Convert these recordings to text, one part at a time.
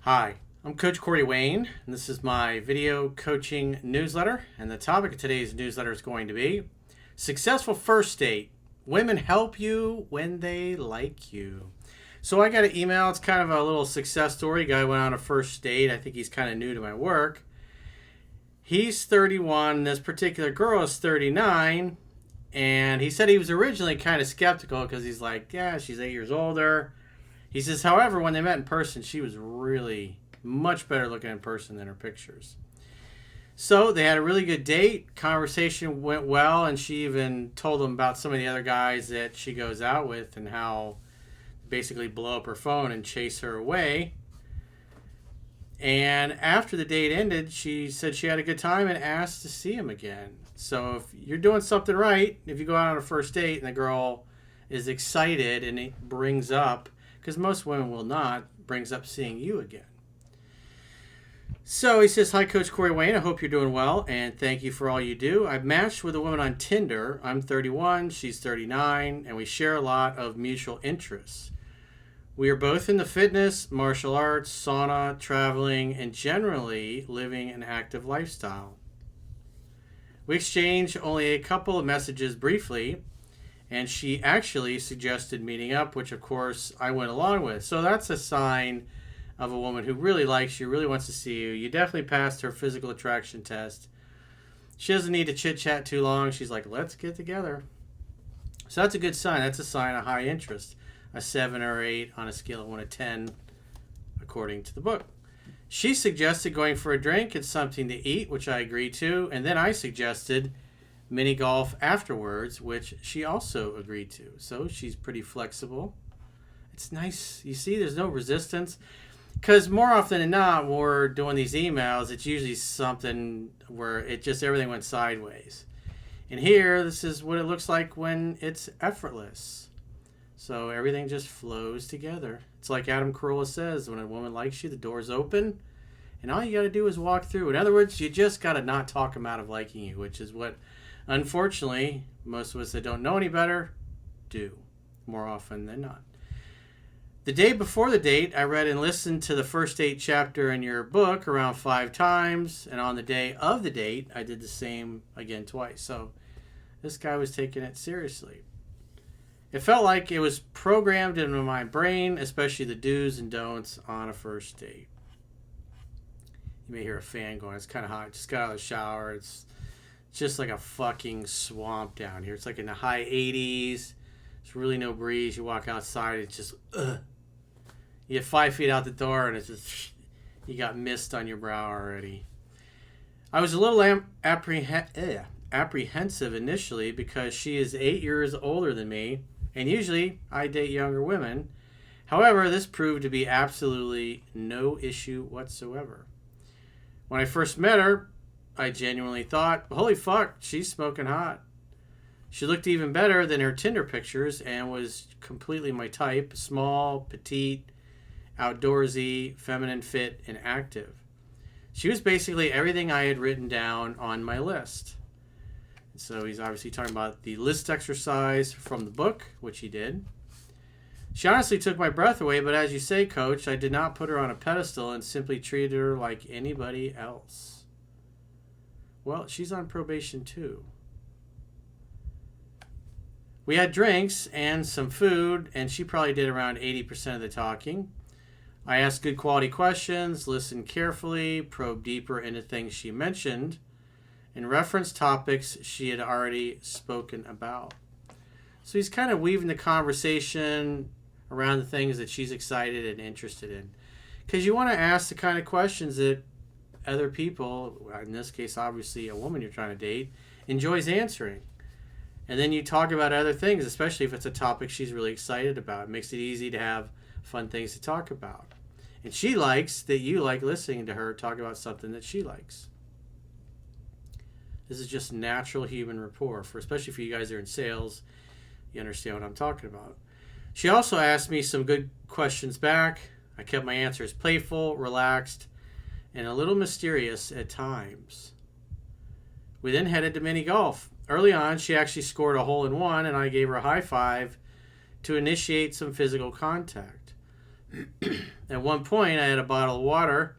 Hi, I'm Coach Corey Wayne, and this is my video coaching newsletter. And the topic of today's newsletter is going to be Successful First Date. Women help you when they like you. So I got an email. It's kind of a little success story. Guy went on a first date. I think he's kind of new to my work. He's 31. This particular girl is 39. And he said he was originally kind of skeptical because he's like, yeah, she's 8 years older. He says, however, when they met in person, she was really much better looking in person than her pictures. So they had a really good date. Conversation went well, and she even told him about some of the other guys that she goes out with and how basically blow up her phone and chase her away. And after the date ended, she said she had a good time and asked to see him again. So if you're doing something right, if you go out on a first date and the girl is excited and it brings up, because most women will not, brings up seeing you again. So he says, hi, Coach Corey Wayne. I hope you're doing well, and thank you for all you do. I've matched with a woman on Tinder. I'm 31, she's 39, and we share a lot of mutual interests. We are both in the fitness, martial arts, sauna, traveling, and generally living an active lifestyle. We exchanged only a couple of messages briefly, and she actually suggested meeting up, which of course I went along with. So that's a sign of a woman who really likes you, really wants to see you. You definitely passed her physical attraction test. She doesn't need to chit-chat too long. She's like, let's get together. So that's a good sign. That's a sign of high interest. A 7 or 8 on a scale of 1 to 10, according to the book. She suggested going for a drink and something to eat, which I agreed to. And then I suggested mini golf afterwards, which she also agreed to. So she's pretty flexible. It's nice. You see, there's no resistance. Because more often than not, when we're doing these emails, it's usually something where it just everything went sideways. And here, this is what it looks like when it's effortless. So everything just flows together. It's like Adam Carolla says, when a woman likes you, the door's open, and all you got to do is walk through. In other words, you just got to not talk them out of liking you, which is what, unfortunately, most of us that don't know any better do more often than not. The day before the date, I read and listened to the first date chapter in your book around 5 times. And on the day of the date, I did the same again twice. So this guy was taking it seriously. It felt like it was programmed into my brain, especially the do's and don'ts on a first date. You may hear a fan going, it's kind of hot. Just got out of the shower. It's just like a fucking swamp down here. It's like in the high 80s. There's really no breeze. You walk outside, it's just, ugh. You get 5 feet out the door, and it's just, you got mist on your brow already. I was a little apprehensive initially because she is 8 years older than me, and usually I date younger women. However, this proved to be absolutely no issue whatsoever. When I first met her, I genuinely thought, holy fuck, she's smoking hot. She looked even better than her Tinder pictures and was completely my type, small, petite, outdoorsy, feminine, fit, and active. She was basically everything I had written down on my list. So he's obviously talking about the list exercise from the book, which he did. She honestly took my breath away, but as you say, Coach, I did not put her on a pedestal and simply treated her like anybody else. Well, she's on probation too. We had drinks and some food, and she probably did around 80% of the talking. I asked good quality questions, listened carefully, probed deeper into things she mentioned, and referenced topics she had already spoken about. So he's kind of weaving the conversation around the things that she's excited and interested in. Because you want to ask the kind of questions that other people, in this case obviously a woman you're trying to date, enjoys answering. And then you talk about other things, especially if it's a topic she's really excited about. It makes it easy to have fun things to talk about. And she likes that you like listening to her talk about something that she likes. This is just natural human rapport, especially for you guys that are in sales. You understand what I'm talking about. She also asked me some good questions back. I kept my answers playful, relaxed, and a little mysterious at times. We then headed to mini golf. Early on, she actually scored a hole-in-one, and I gave her a high five to initiate some physical contact. At one point, I had a bottle of water,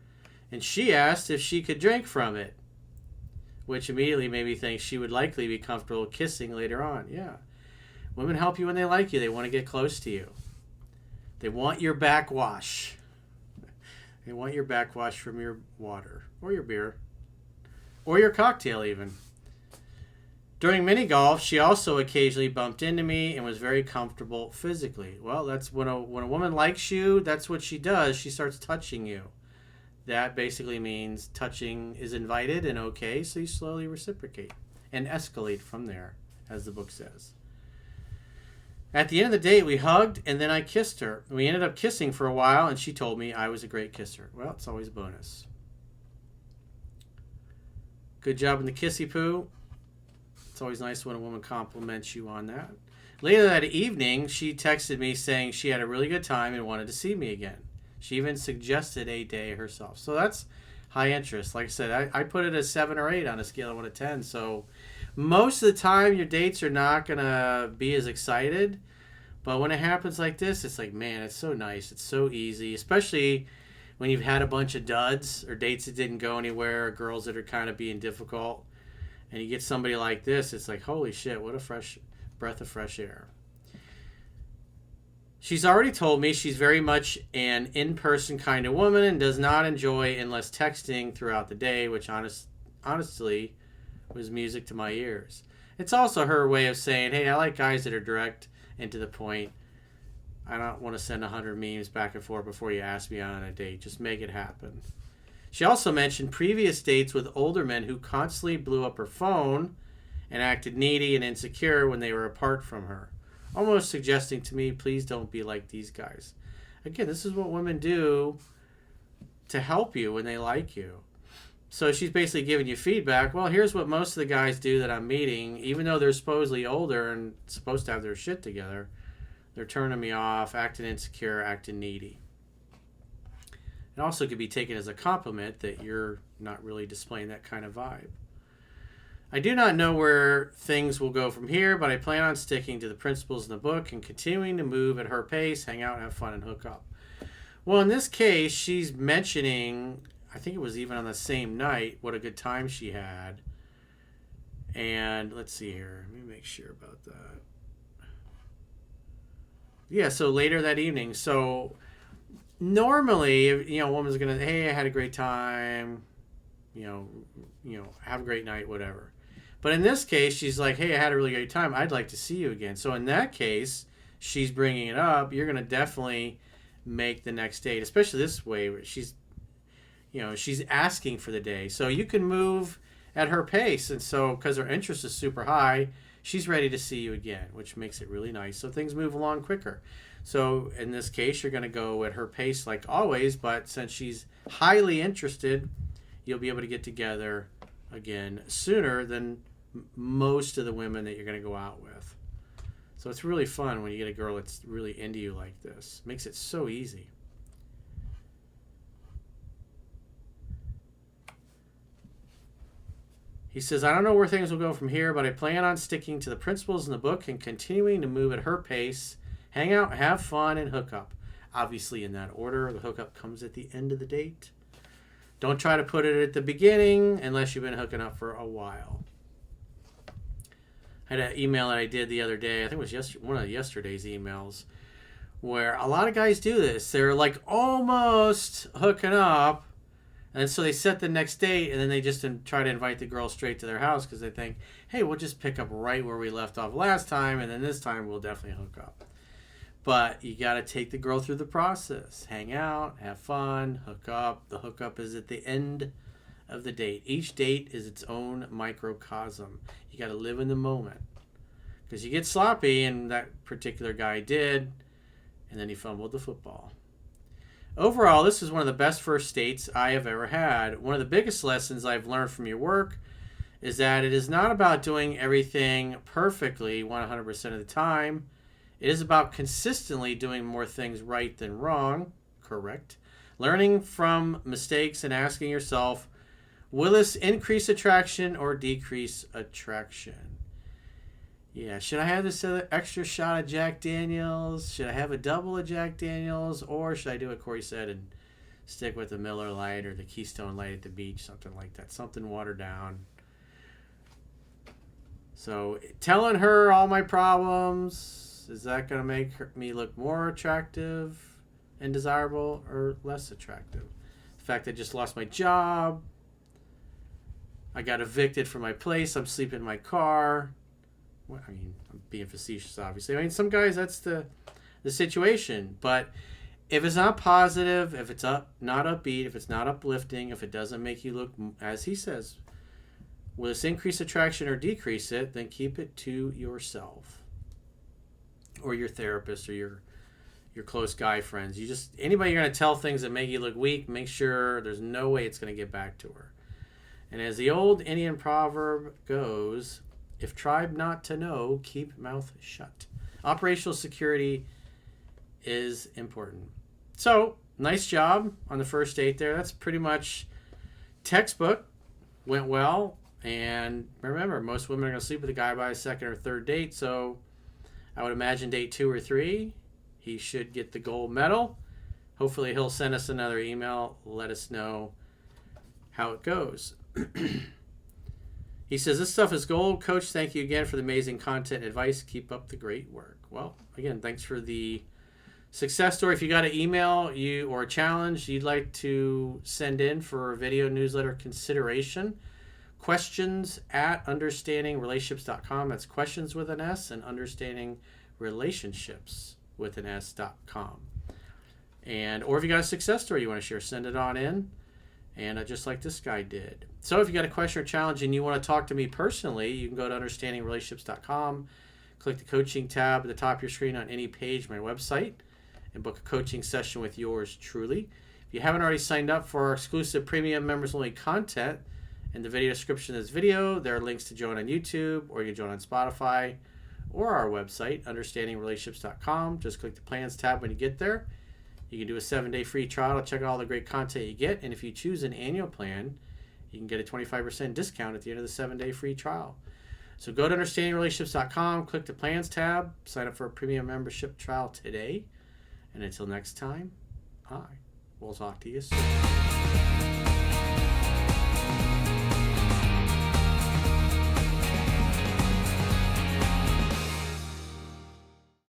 and she asked if she could drink from it, which immediately made me think she would likely be comfortable kissing later on. Yeah. Women help you when they like you. They want to get close to you. They want your backwash. They want your backwash from your water or your beer or your cocktail even. During mini golf, she also occasionally bumped into me and was very comfortable physically. Well, that's when a woman likes you, that's what she does. She starts touching you. That basically means touching is invited and okay, so you slowly reciprocate and escalate from there, as the book says. At the end of the date, we hugged, and then I kissed her. We ended up kissing for a while, and she told me I was a great kisser. Well, it's always a bonus. Good job in the kissy poo. It's always nice when a woman compliments you on that. Later that evening, she texted me saying she had a really good time and wanted to see me again. She even suggested a day herself. So that's high interest. Like I said, I put it as 7 or 8 on a scale of 1 to 10. So most of the time, your dates are not going to be as excited. But when it happens like this, it's like, man, it's so nice. It's so easy, especially when you've had a bunch of duds or dates that didn't go anywhere or girls that are kind of being difficult. And you get somebody like this, it's like, holy shit, what a fresh breath of fresh air. She's already told me she's very much an in-person kind of woman and does not enjoy endless texting throughout the day, which honestly was music to my ears. It's also her way of saying, hey, I like guys that are direct and to the point. I don't want to send 100 memes back and forth before you ask me out on a date. Just make it happen. She also mentioned previous dates with older men who constantly blew up her phone and acted needy and insecure when they were apart from her, almost suggesting to me, please don't be like these guys. Again, this is what women do to help you when they like you. So she's basically giving you feedback. Well, here's what most of the guys do that I'm meeting. Even though they're supposedly older and supposed to have their shit together, they're turning me off, acting insecure, acting needy. It also could be taken as a compliment that you're not really displaying that kind of vibe. I do not know where things will go from here, but I plan on sticking to the principles in the book and continuing to move at her pace, hang out, have fun, and hook up. Well, in this case, she's mentioning, I think it was even on the same night, what a good time she had. And let's see here. Let me make sure about that. Yeah, so later that evening. So normally, a woman's going to, hey, I had a great time, have a great night, whatever. But in this case, she's like, hey, I had a really great time. I'd like to see you again. So in that case, she's bringing it up. You're going to definitely make the next date, especially this way where she's asking for the day. So you can move at her pace. And so because her interest is super high, she's ready to see you again, which makes it really nice. So things move along quicker. So in this case, you're going to go at her pace like always. But since she's highly interested, you'll be able to get together again sooner than most of the women that you're going to go out with. So it's really fun when you get a girl that's really into you like this. Makes it so easy. He says, I don't know where things will go from here, but I plan on sticking to the principles in the book and continuing to move at her pace, hang out, have fun, and hook up. Obviously in that order. The hookup comes at the end of the date. Don't try to put it at the beginning unless you've been hooking up for a while. I had an email that I did the other day. I think it was one of yesterday's emails where a lot of guys do this. They're like almost hooking up, and so they set the next date, and then they just try to invite the girl straight to their house because they think, hey, we'll just pick up right where we left off last time, and then this time we'll definitely hook up. But you got to take the girl through the process. Hang out, have fun, hook up. The hookup is at the end of the date. Each date is its own microcosm. You got to live in the moment. Because you get sloppy, and that particular guy did, and then he fumbled the football. Overall, this is one of the best first dates I have ever had. One of the biggest lessons I've learned from your work is that it is not about doing everything perfectly 100% of the time. It is about consistently doing more things right than wrong, correct? Learning from mistakes and asking yourself, will this increase attraction or decrease attraction? Yeah, should I have this other extra shot of Jack Daniels? Should I have a double of Jack Daniels? Or should I do what Corey said and stick with the Miller Lite or the Keystone Light at the beach, something like that, something watered down. So telling her all my problems, is that going to make me look more attractive and desirable or less attractive? The fact I just lost my job, I got evicted from my place, I'm sleeping in my car. Well, I mean, I'm being facetious, obviously. I mean, some guys, that's the situation. But if it's not positive, if it's not upbeat, if it's not uplifting, if it doesn't make you look, as he says, will this increase attraction or decrease it, then keep it to yourself or your therapist or your close guy friends. Anybody you're going to tell things that make you look weak, make sure there's no way it's going to get back to her. And as the old Indian proverb goes, if tribe not to know, keep mouth shut. Operational security is important. So, nice job on the first date there. That's pretty much textbook. Went well. And remember, most women are going to sleep with a guy by a second or third date. So, I would imagine date 2 or 3, he should get the gold medal. Hopefully, he'll send us another email. Let us know how it goes. He says, this stuff is gold. Coach, thank you again for the amazing content and advice. Keep up the great work. Well, again, thanks for the success story. If you got an email or a challenge you'd like to send in for a video newsletter consideration, questions at understandingrelationships.com. That's questions with an S and understandingrelationships with an S.com. Or if you got a success story you want to share, send it on in. And just like this guy did. So if you got a question or challenge and you want to talk to me personally, you can go to understandingrelationships.com, click the coaching tab at the top of your screen on any page of my website, and book a coaching session with yours truly. If you haven't already signed up for our exclusive premium members-only content, in the video description of this video, there are links to join on YouTube, or you can join on Spotify, or our website, understandingrelationships.com. Just click the plans tab when you get there. You can do a 7-day free trial to check out all the great content you get. And if you choose an annual plan, you can get a 25% discount at the end of the 7-day free trial. So go to understandingrelationships.com, click the plans tab, sign up for a premium membership trial today. And until next time, I will talk to you soon.